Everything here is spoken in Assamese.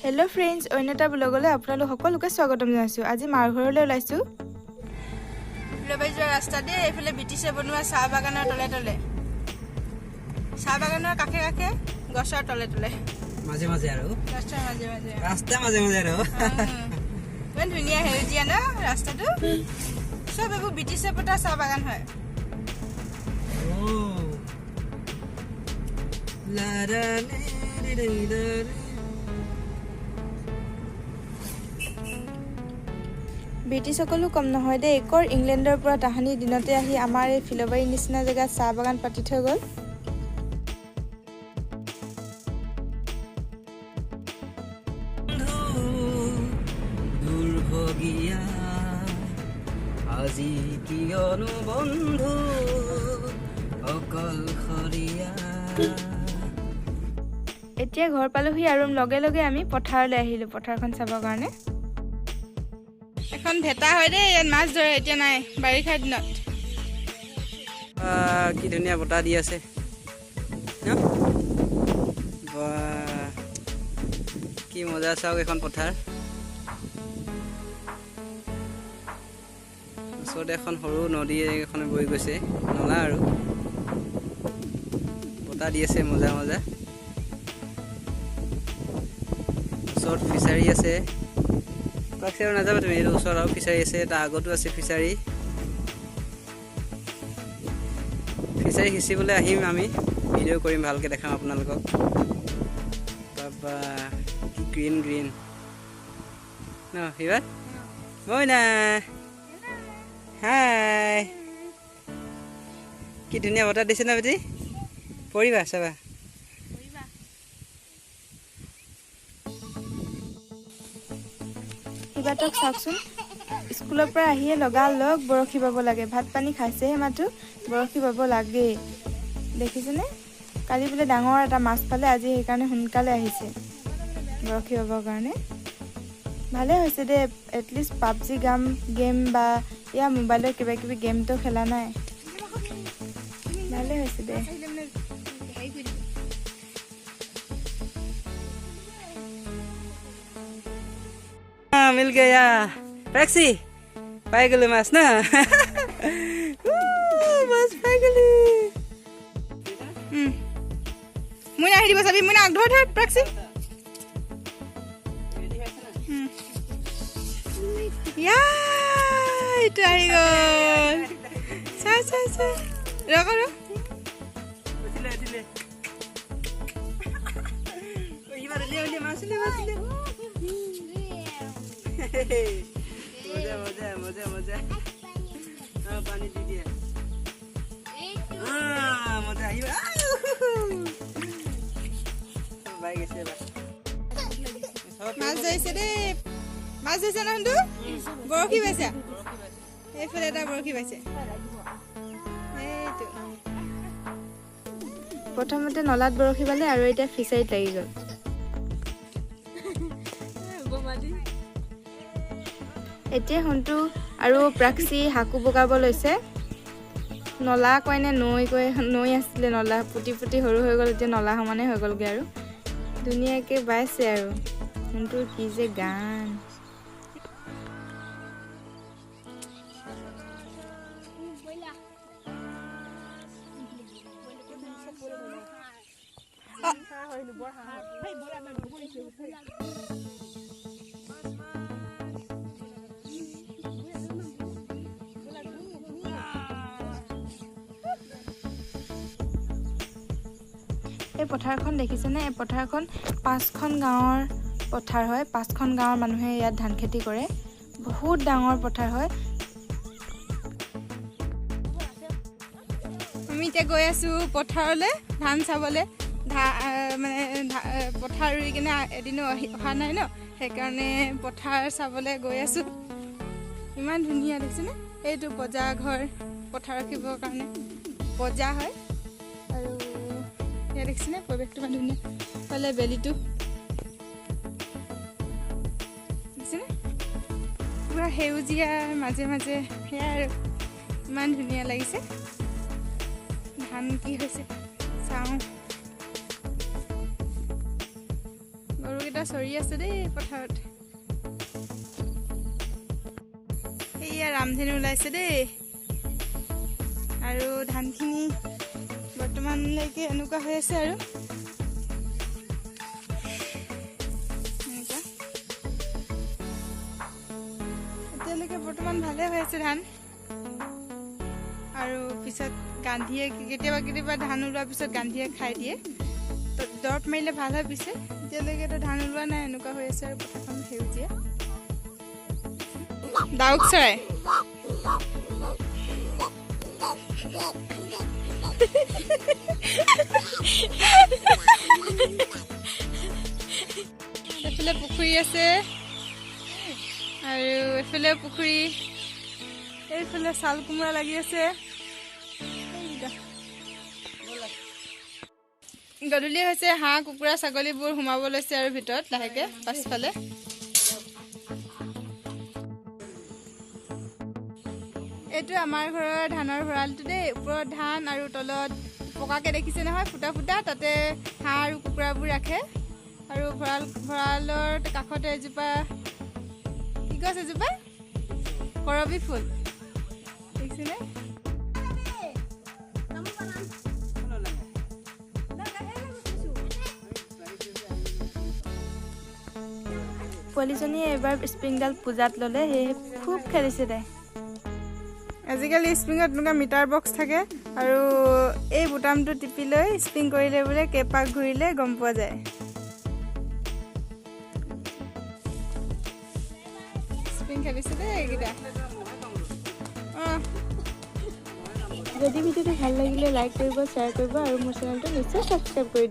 हेलो फ्रेंड्स ओइनटा ब्लगले आपनालोक सकलोके स्वागतम जनाइछु। আজি मार घरले ओलाइछु। लबाइजोर रास्ता दे एफाले बिटिसे बनुवा चाह बागाনৰ তলে তলে। চাহ বাগানৰ কাষে কাষে গছৰ তলে তলে। মাজে মাজে আৰু ৰাস্তা মাজে মাজে। ৰাস্তা মাজে মাজে আৰু। ইমান ধুনীয়া হেউজিয়া না ৰাস্তাটো। সব এবোৰ বিটিছে পটা চাহ বাগান হয়। ও লা লা লে লে ব্ৰিটিছ সকলো কম নহয় দে একৰ ইংলেণ্ডৰ পৰা তাহানি দিনতে আহি আমাৰ এই ফিলবাৰী নিচিনা জেগাত চাহ বাগান পাতি থৈ গ'ল। দুৰ্ভগীয়া আজি কিয়নো বন্ধু অকলশৰীয়া। এতিয়া ঘৰ পালোহি আৰু লগে লগে আমি পথাৰলৈ আহিলো পথাৰখন চাবৰ কাৰণে। এখন ভেটা হয় দে ইয়াত মাছ ধৰে এতিয়া নাই বাৰিষাৰ দিনত। কি ধুনীয়া বতাহ দি আছে ন? কি মজা চাওক এখন পথাৰ। ওচৰতে এখন সৰু নদী এখন বৈ গৈছে নলা আৰু বতাহ দি আছে মজা মজা। ওচৰত ফিচাৰী আছে আৰু নাযাবা তুমি এইটো ওচৰত আৰু ফিচাৰী আছে তাৰ আগতো আছে ফিচাৰী সিঁচিবলৈ আহিম আমি ভিডিঅ' কৰিম ভালকৈ দেখাম আপোনালোকক। তাৰপৰা কি গ্ৰীণ গ্ৰীণ ন সিবাৰ ঐ না হাই কি ধুনীয়া বতাহ দিছে না বেটি পৰিবা চাবা। সিবাৰক চাওকচোন স্কুলৰ পৰা আহিয়ে লগালগ বৰশী বাব লাগে। ভাত পানী খাইছেহে মাতো বৰশী বাব লাগেই। দেখিছেনে কালি বোলে ডাঙৰ এটা মাছ পালে আজি সেইকাৰণে সোনকালে আহিছে বৰশী বাবৰ কাৰণে। ভালে হৈছে দে এটলিষ্ট পাবজি গেম বা ইয়াৰ মোবাইলৰ কিবা কিবি গেমটো খেলা নাই। ভালে হৈছে দে। मिल गया टैक्सी पाई गलो मास ना बस पाई गली मुना हेरि बसाबी मुना धर धर टैक्सी या इतो आइ गल सा सा सा रक र उठिले उठिले ओ इबार ले मासले मासले मजा मजा मजा मजा पानी दी दिया मजा आइयो भाई कैसे बा মাছ যাইছে দে মাছ যাইছে না হন্দু বৰশী পাইছে এইফালে এটা বৰশী পাইছে। এইটো প্ৰথমতে নলাত বৰশী বালে আৰু এতিয়া ফিচাৰীত লাগি গ'ল। এতিয়া হন্তু আৰু প্ৰাক্সি হাকু বগাব লৈছে। নলা কয়নে নৈ কয় নৈ আছিলে নলা পুতি পুতি সৰু হৈ গ'ল এতিয়া নলা সমানে হৈ গ'লগৈ আৰু ধুনীয়াকৈ বাইছে আৰু হন্তু কি যে গান। এই পথাৰখন দেখিছেনে? এই পথাৰখন 5খন গাঁৱৰ পথাৰ হয়। 5খন গাঁৱৰ মানুহে ইয়াত ধান খেতি কৰে। বহুত ডাঙৰ পথাৰ হয়। আমি এতিয়া গৈ আছো পথাৰলৈ ধান চাবলৈ। মানে পথাৰ ৰুই কিনে এদিনো অহা নাই ন সেইকাৰণে পথাৰ চাবলৈ গৈ আছো। ইমান ধুনীয়া দেখিছেনে? এইটো পজা ঘৰ পথাৰ ৰাখিবৰ কাৰণে পজা হয় আৰু ইয়াত দেখিছেনে পৰিৱেশটো ইমান ধুনীয়া। ফালে বেলিটো দেখিছেনে পুৰা সেউজীয়া মাজে মাজে সেয়া আৰু ইমান ধুনীয়া লাগিছে। ধান কি হৈছে চাওঁ। গৰুকেইটা এটা চৰি আছে দেই পথাৰত। এইয়া ৰামধেনু ওলাইছে দেই। আৰু ধানখিনি বৰ্তমানলৈকে এনেকুৱা হৈ আছে আৰু এতিয়ালৈকে বৰ্তমান ভালে হৈ আছে ধান। আৰু পিছত গান্ধীয়ে কেতিয়াবা ধান ওলোৱাৰ পিছত গান্ধীয়ে খাই দিয়ে, দৰৱ মাৰিলে ভাল হয়। পিছে এতিয়ালৈকেতো ধান ওলোৱা নাই, এনেকুৱা হৈ আছে আৰু পথাৰখন সেউজীয়া। ডাউক চৰাই এফালে পুখুৰী আছে আৰু এফালে পুখুৰী, এইফালে চাল কোমোৰা লাগি আছে। গধূলি হৈছে, হাঁহ কুকুৰা ছাগলীবোৰ সোমাব লৈছে আৰু ভিতৰত লাহেকে পাছফালে। এইটো আমাৰ ঘৰৰ ধানৰ ভঁৰালটো দেই। ওপৰত ধান আৰু তলত পকাকে দেখিছে নহয়, ফুটা ফুটা, তাতে হাঁহ আৰু কুকুৰাবোৰ ৰাখে। আৰু ভঁৰালৰ কাষতে এজোপা কি গছ, এজোপা কৰবী ফুল দেখিছেনে? পোৱালীজনীয়ে এবাৰ স্প্ৰিংডাল পূজাত ল'লে, সেয়ে খুব খেলিছে তাই। আজিকালি স্প্ৰিঙত এনেকুৱা মিটাৰ বক্স থাকে আৰু এই বুটামটো টিপি লৈ স্প্ৰিং কৰিলে বোলে কেইপাক ঘূৰিলে গম পোৱা যায়। স্প্ৰিং খেলিছে দেই এইকেইটা। যদি ভিডিঅ'টো ভাল লাগিলে লাইক কৰিব, শ্বেয়াৰ কৰিব আৰু মোৰ চেনেলটো নিশ্চয় ছাবস্ক্ৰাইব কৰি দিব।